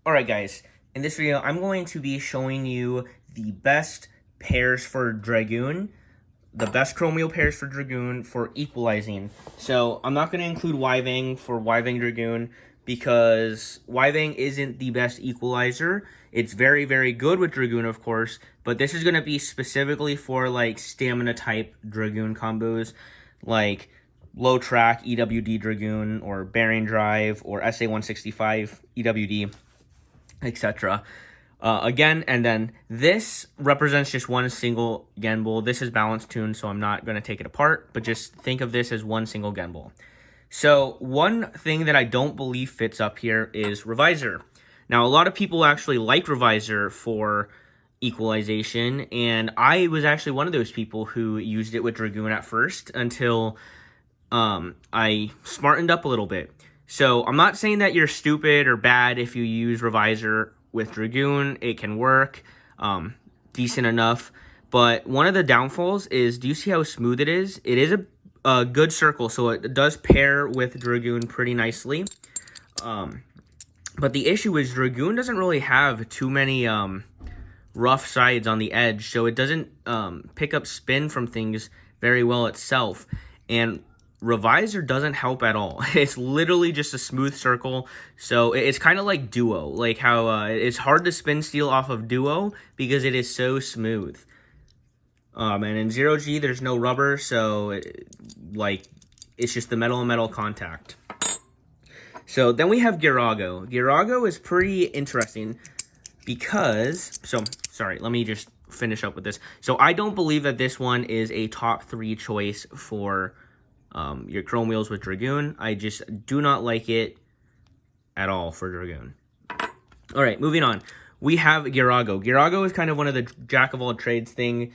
Alright guys, in this video I'm going to be showing you the best pairs for Dragooon, the best chrome wheel pairs for Dragooon for equalizing. So I'm not going to include Wyvang for Wyvang Dragooon because Wyvang isn't the best equalizer. It's very, very good with Dragooon, of course, but this is going to be specifically for like stamina type Dragooon combos, like low track EWD Dragooon or bearing drive or SA-165 EWD, etc. Again, and then this represents just one single Genball. This is balance tuned, so I'm not going to take it apart, but just think of this as one single Genball. So one thing that I don't believe fits up here is Revisor. Now, a lot of people actually like Revisor for equalization, and I was actually one of those people who used it with Dragooon at first until I smartened up a little bit. So I'm not saying that you're stupid or bad if you use Revisor with Dragooon. It can work decent enough. But one of the downfalls is, do you see how smooth it is? It is a good circle, so it does pair with Dragooon pretty nicely. But the issue is Dragooon doesn't really have too many rough sides on the edge, so it doesn't pick up spin from things very well itself. And Revisor doesn't help at all. It's literally just a smooth circle, so it's kind of like Duo, like how it's hard to spin steel off of Duo because it is so smooth. And in 0G, there's no rubber, so it's just the metal and metal contact. So then we have Girago. Girago is pretty interesting because, sorry, let me just finish up with this. So I don't believe that this one is a top 3 choice for your chrome wheels with Dragooon. I just do not like it at all for Dragooon. All right, moving on. We have Girago. Girago is kind of one of the jack of all trades thing.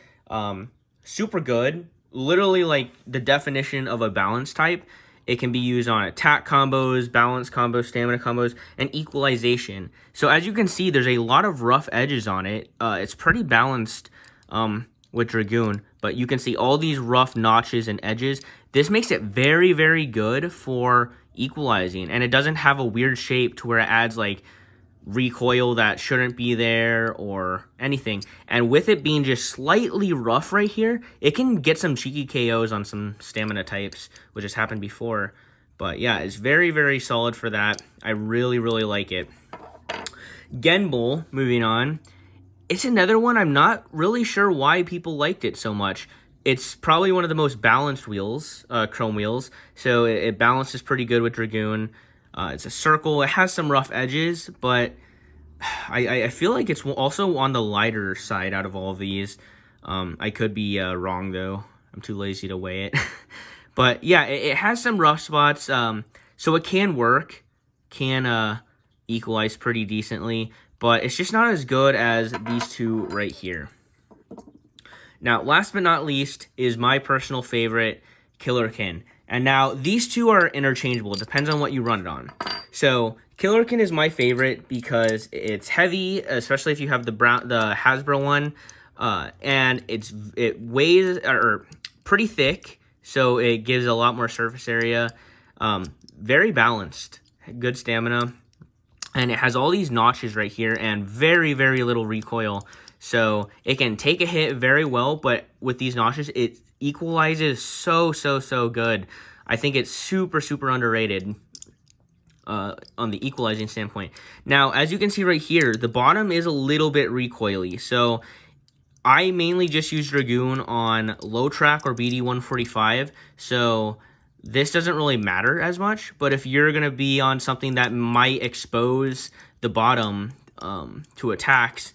Super good. Literally like the definition of a balance type. It can be used on attack combos, balance combos, stamina combos, and equalization. So as you can see, there's a lot of rough edges on it. It's pretty balanced with Dragooon, but you can see all these rough notches and edges. This makes it very, very good for equalizing, and it doesn't have a weird shape to where it adds like recoil that shouldn't be there or anything. And with it being just slightly rough right here, it can get some cheeky KOs on some stamina types, which has happened before. But yeah, it's very, very solid for that. I really, really like it. Genball, moving on. It's another one I'm not really sure why people liked it so much. It's probably one of the most balanced wheels, chrome wheels, so it balances pretty good with Dragooon. It's a circle. It has some rough edges, but I feel like it's also on the lighter side out of all of these. I could be wrong, though. I'm too lazy to weigh it. But yeah, it has some rough spots, so it can work, can equalize pretty decently, but it's just not as good as these two right here. Now, last but not least is my personal favorite, Killerkin. And now, these two are interchangeable. It depends on what you run it on. So, Killerkin is my favorite because it's heavy, especially if you have the Hasbro one. And it weighs pretty thick, so it gives a lot more surface area. Very balanced, good stamina. And it has all these notches right here and very, very little recoil. So it can take a hit very well, but with these notches, it equalizes so good. I think it's super, super underrated on the equalizing standpoint. Now, as you can see right here, the bottom is a little bit recoily. So I mainly just use Dragooon on low track or BD-145. So this doesn't really matter as much, but if you're going to be on something that might expose the bottom to attacks,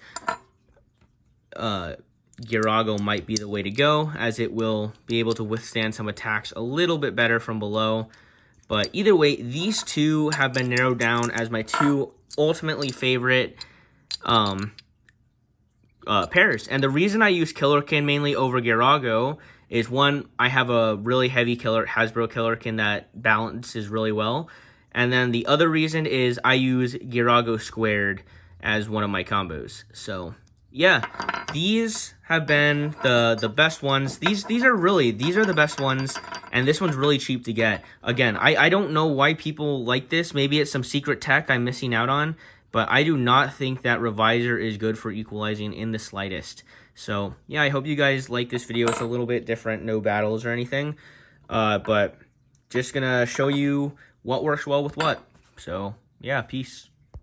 Girago might be the way to go, as it will be able to withstand some attacks a little bit better from below. But either way, these two have been narrowed down as my two ultimately favorite pairs. And the reason I use Killerkin mainly over Girago is, one, I have a really heavy Hasbro Killerkin that balances really well. And then the other reason is I use Girago squared as one of my combos. So yeah, these have been the best ones. These are the best ones, and this one's really cheap to get. Again, I don't know why people like this. Maybe it's some secret tech I'm missing out on, but I do not think that Revisor is good for equalizing in the slightest. So yeah, I hope you guys like this video. It's a little bit different, no battles or anything, but just gonna show you what works well with what. So yeah, peace.